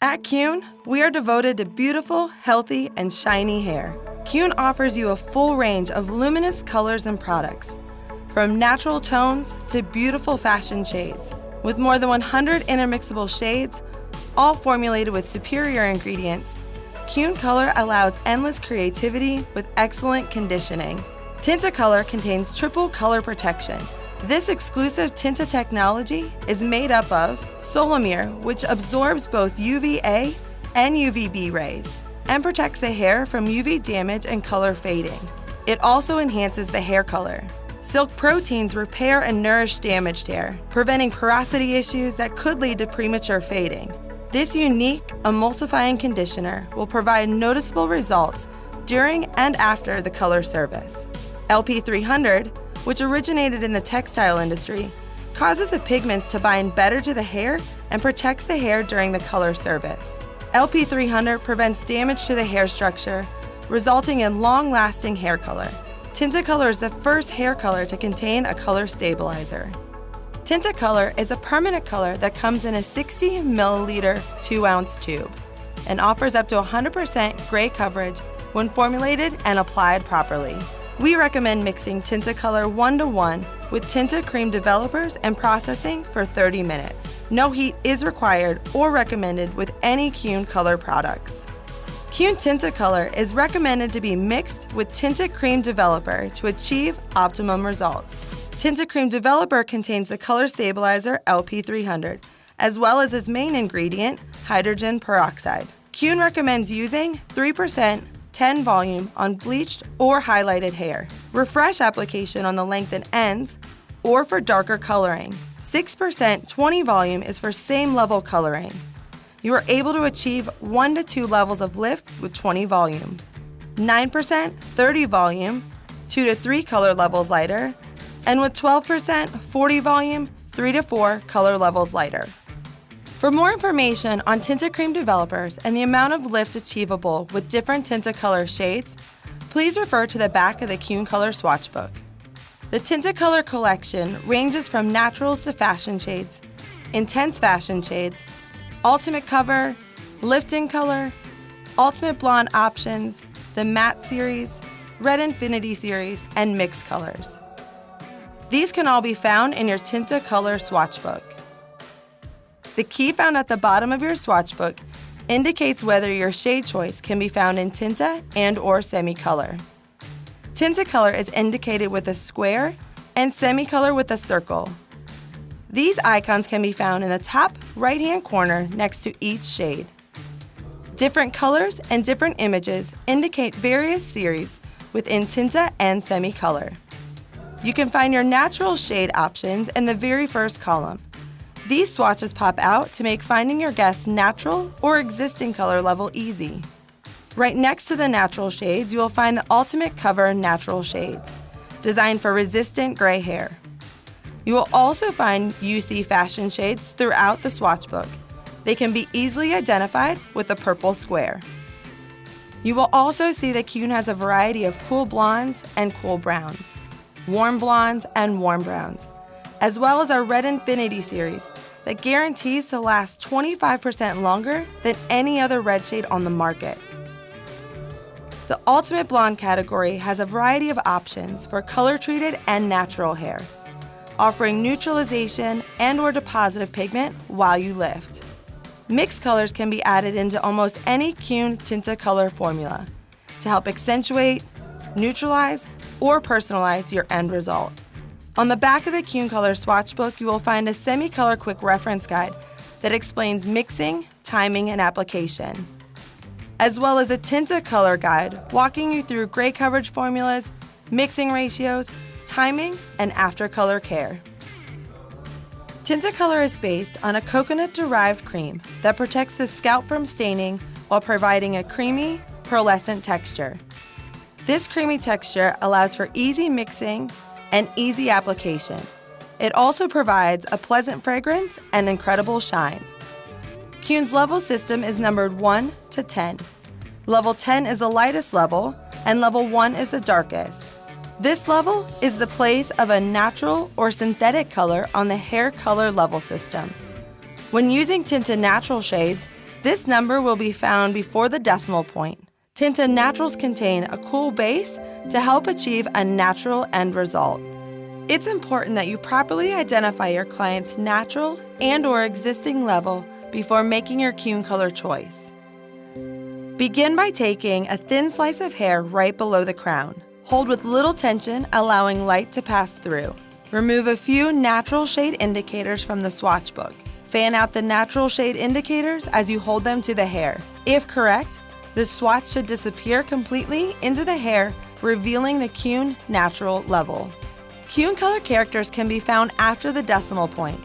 At Keune, we are devoted to beautiful, healthy, and shiny hair. Keune offers you a full range of luminous colors and products, from natural tones to beautiful fashion shades. With more than 100 intermixable shades, all formulated with superior ingredients, Keune Color allows endless creativity with excellent conditioning. Tinta Color contains triple color protection. This exclusive Tinta technology is made up of Solamere, which absorbs both UVA and UVB rays and protects the hair from UV damage and color fading. It also enhances the hair color. Silk proteins repair and nourish damaged hair, preventing porosity issues that could lead to premature fading. This unique emulsifying conditioner will provide noticeable results during and after the color service. LP300, which originated in the textile industry, causes the pigments to bind better to the hair and protects the hair during the color service. LP300 prevents damage to the hair structure, resulting in long-lasting hair color. Tinta Color is the first hair color to contain a color stabilizer. Tinta Color is a permanent color that comes in a 60 milliliter 2-ounce tube and offers up to 100% gray coverage when formulated and applied properly. We recommend mixing Tinta Color 1:1 with Tinta cream developers and processing for 30 minutes. No heat is required or recommended with any Keune Color products. Keune Tinta Color is recommended to be mixed with Tinta cream developer to achieve optimum results. Tinta cream developer contains the color stabilizer LP300, as well as its main ingredient, hydrogen peroxide. Keune recommends using 3% 10 volume on bleached or highlighted hair. Refresh application on the lengthened ends or for darker coloring. 6% 20 volume is for same level coloring. You are able to achieve 1 to 2 levels of lift with 20 volume. 9% 30 volume, 2 to 3 color levels lighter, and with 12% 40 volume, 3 to 4 color levels lighter. For more information on Tinta cream developers and the amount of lift achievable with different Tinta Color shades, please refer to the back of the Keune Color swatch book. The Tinta Color collection ranges from naturals to fashion shades, intense fashion shades, ultimate cover, lift-in color, ultimate blonde options, the matte series, red infinity series, and mixed colors. These can all be found in your Tinta Color swatch book. The key found at the bottom of your swatch book indicates whether your shade choice can be found in Tinta and/or semi-color. Tinta Color is indicated with a square and semi-color with a circle. These icons can be found in the top right-hand corner next to each shade. Different colors and different images indicate various series within Tinta and semi-color. You can find your natural shade options in the very first column. These swatches pop out to make finding your guest's natural or existing color level easy. Right next to the natural shades, you will find the Ultimate Cover Natural Shades, designed for resistant gray hair. You will also find UC fashion shades throughout the swatch book. They can be easily identified with the purple square. You will also see that Keune has a variety of cool blondes and cool browns, warm blondes and warm browns, as well as our Red Infinity series that guarantees to last 25% longer than any other red shade on the market. The Ultimate Blonde category has a variety of options for color-treated and natural hair, offering neutralization and/or depositive pigment while you lift. Mixed colors can be added into almost any Keune Tinta Color formula to help accentuate, neutralize, or personalize your end result. On the back of the Keune Color swatch book, you will find a semi-color quick reference guide that explains mixing, timing, and application, as well as a Tinta Color guide walking you through gray coverage formulas, mixing ratios, timing, and after color care. Tinta Color is based on a coconut-derived cream that protects the scalp from staining while providing a creamy, pearlescent texture. This creamy texture allows for easy mixing and easy application. It also provides a pleasant fragrance and incredible shine. Keune's level system is numbered 1 to 10. Level 10 is the lightest level, and level 1 is the darkest. This level is the place of a natural or synthetic color on the hair color level system. When using Tinta natural shades, This number will be found before the decimal point. Tinta Naturals contain a cool base to help achieve a natural end result. It's important that you properly identify your client's natural and/or existing level before making your Keune color choice. Begin by taking a thin slice of hair right below the crown. Hold with little tension, allowing light to pass through. Remove a few natural shade indicators from the swatch book. Fan out the natural shade indicators as you hold them to the hair. If correct, the swatch should disappear completely into the hair, revealing the Keune natural level. Keune color characters can be found after the decimal point.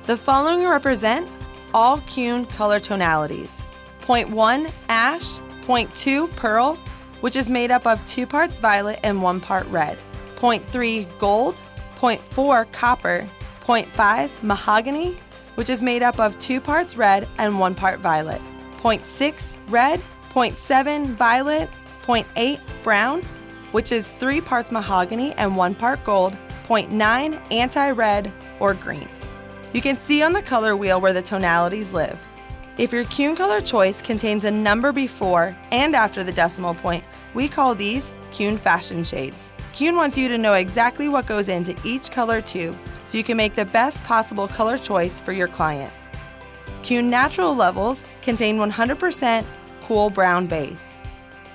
The following represent all Keune color tonalities. Point 1 ash, point 2 pearl, which is made up of 2 parts violet and 1 part red. Point 3 gold, point 4 copper, point 5 mahogany, which is made up of 2 parts red and 1 part violet. Point 6 red, point 7 violet, point 8 brown, which is 3 parts mahogany and 1 part gold, point 9 anti-red or green. You can see on the color wheel where the tonalities live. If your Keune color choice contains a number before and after the decimal point, we call these Keune fashion shades. Keune wants you to know exactly what goes into each color tube so you can make the best possible color choice for your client. Keune natural levels contain 100% cool brown base.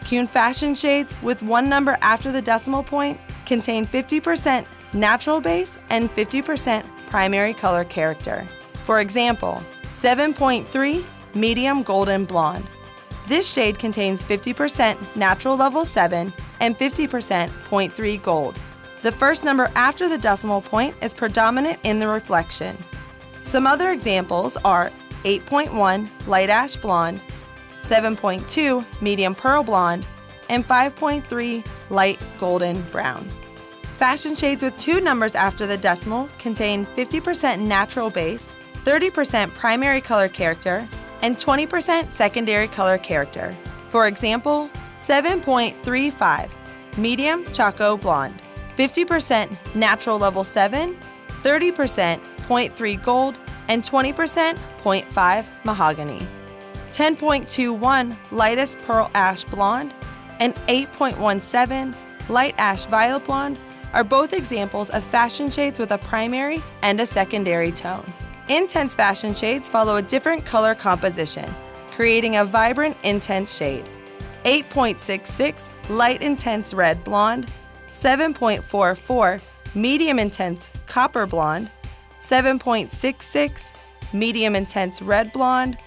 Keune fashion shades with 1 number after the decimal point contain 50% natural base and 50% primary color character. For example, 7.3 medium golden blonde. This shade contains 50% natural level 7 and 50% 0.3 gold. The first number after the decimal point is predominant in the reflection. Some other examples are 8.1 light ash blonde, 7.2 medium pearl blonde, and 5.3 light golden brown. Fashion shades with 2 numbers after the decimal contain 50% natural base, 30% primary color character, and 20% secondary color character. For example, 7.35 medium choco blonde, 50% natural level 7, 30% 0.3 gold, and 20% 0.5 mahogany. 10.21 lightest pearl ash blonde and 8.17 light ash violet blonde are both examples of fashion shades with a primary and a secondary tone. Intense fashion shades follow a different color composition, creating a vibrant, intense shade. 8.66 light intense red blonde, 7.44 medium intense copper blonde, 7.66 medium intense red blonde,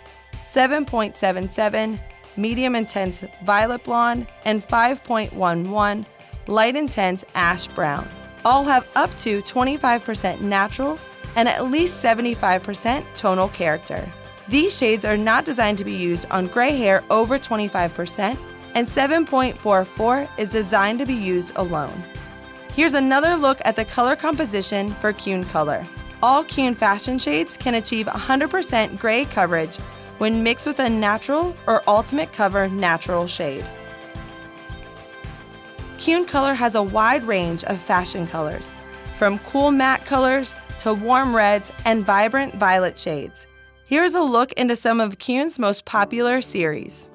7.77 medium intense violet blonde, and 5.11 light intense ash brown. All have up to 25% natural and at least 75% tonal character. These shades are not designed to be used on gray hair over 25%, and 7.44 is designed to be used alone. Here's another look at the color composition for Keune color. All Keune fashion shades can achieve 100% gray coverage when mixed with a natural or ultimate cover natural shade. Keune color has a wide range of fashion colors, from cool matte colors to warm reds and vibrant violet shades. Here's a look into some of Keune's most popular series.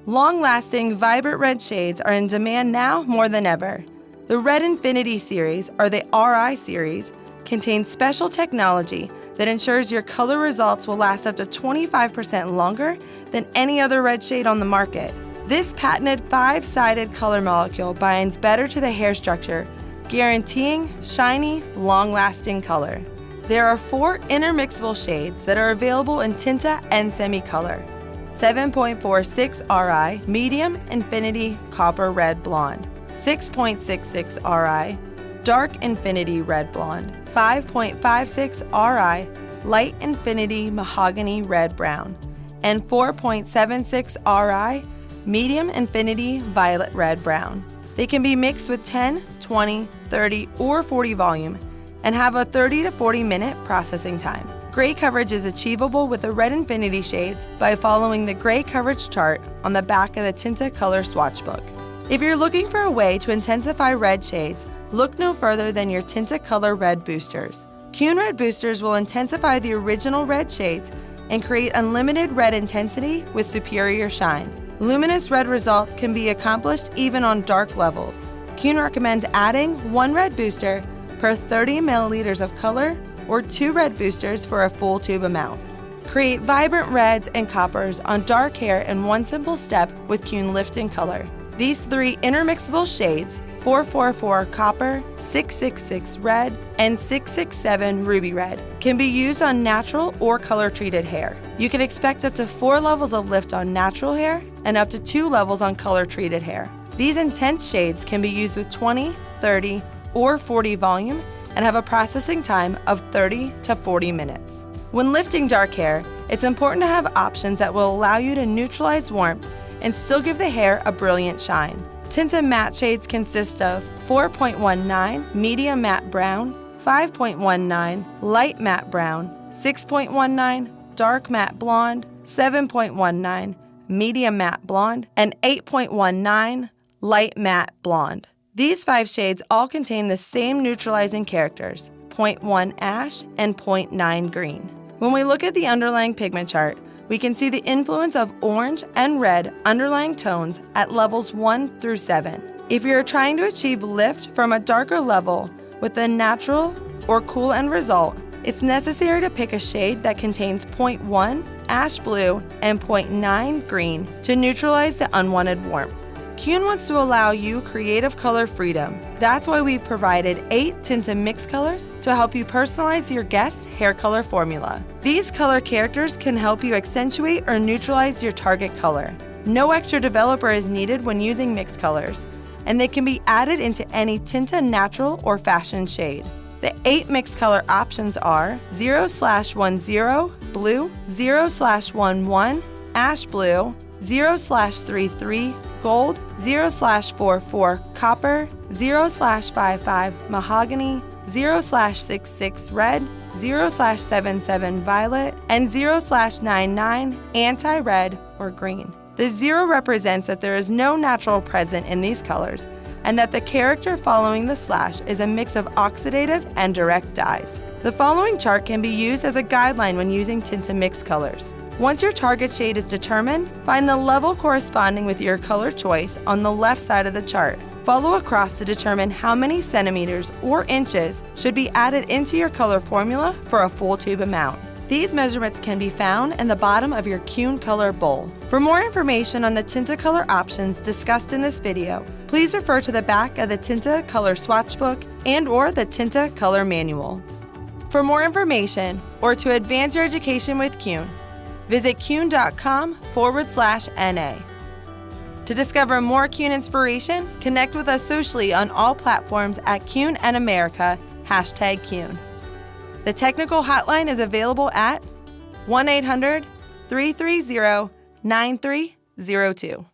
Long-lasting, vibrant red shades are in demand now more than ever. The Red Infinity series, or the RI series, contains special technology that ensures your color results will last up to 25% longer than any other red shade on the market. This patented 5-sided color molecule binds better to the hair structure, guaranteeing shiny, long-lasting color. There are 4 intermixable shades that are available in Tinta and Semi-Color. 7.46 RI Medium Infinity Copper Red Blonde, 6.66 RI Dark Infinity Red Blonde, 5.56 RI Light Infinity Mahogany Red Brown, and 4.76 RI Medium Infinity Violet Red Brown. They can be mixed with 10, 20, 30, or 40 volume and have a 30 to 40 minute processing time. Gray coverage is achievable with the Red Infinity shades by following the gray coverage chart on the back of the Tinta Color swatch book. If you're looking for a way to intensify red shades, look no further than your Tinta Color Red Boosters. Keune Red Boosters will intensify the original red shades and create unlimited red intensity with superior shine. Luminous red results can be accomplished even on dark levels. Keune recommends adding 1 red booster per 30 milliliters of color or 2 red boosters for a full tube amount. Create vibrant reds and coppers on dark hair in one simple step with Keune Lifting Color. These 3 intermixable shades, 444 Copper, 666 Red, and 667 Ruby Red, can be used on natural or color-treated hair. You can expect up to 4 levels of lift on natural hair and up to 2 levels on color-treated hair. These intense shades can be used with 20, 30, or 40 volume and have a processing time of 30 to 40 minutes. When lifting dark hair, it's important to have options that will allow you to neutralize warmth and still give the hair a brilliant shine. Tinta matte shades consist of 4.19 medium matte brown, 5.19 light matte brown, 6.19 dark matte blonde, 7.19 medium matte blonde, and 8.19 light matte blonde. These 5 shades all contain the same neutralizing characters, 0.1 ash and 0.9 green. When we look at the underlying pigment chart, we can see the influence of orange and red underlying tones at levels 1 through 7. If you're trying to achieve lift from a darker level with a natural or cool end result, it's necessary to pick a shade that contains 0.1 ash blue and 0.9 green to neutralize the unwanted warmth. Keune wants to allow you creative color freedom. That's why we've provided 8 Tinta mix colors to help you personalize your guest's hair color formula. These color characters can help you accentuate or neutralize your target color. No extra developer is needed when using mix colors, and they can be added into any Tinta natural or fashion shade. The 8 mix color options are 0/10 blue, 0/11 ash blue, 0/33 gold, 0/44 copper, 0/55 mahogany, 0/66 red, 0/77 violet, and 0/99 anti-red or green. The 0 represents that there is no natural present in these colors and that the character following the slash is a mix of oxidative and direct dyes. The following chart can be used as a guideline when using Tinta mix colors. Once your target shade is determined, find the level corresponding with your color choice on the left side of the chart. Follow across to determine how many centimeters or inches should be added into your color formula for a full tube amount. These measurements can be found in the bottom of your Keune Color bowl. For more information on the Tinta Color options discussed in this video, please refer to the back of the Tinta Color swatch book and/or the Tinta Color manual. For more information or to advance your education with Keune, visit keune.com/NA. To discover more Keune inspiration, connect with us socially on all platforms at Keune and America, #Keune. The technical hotline is available at 1-800-330-9302.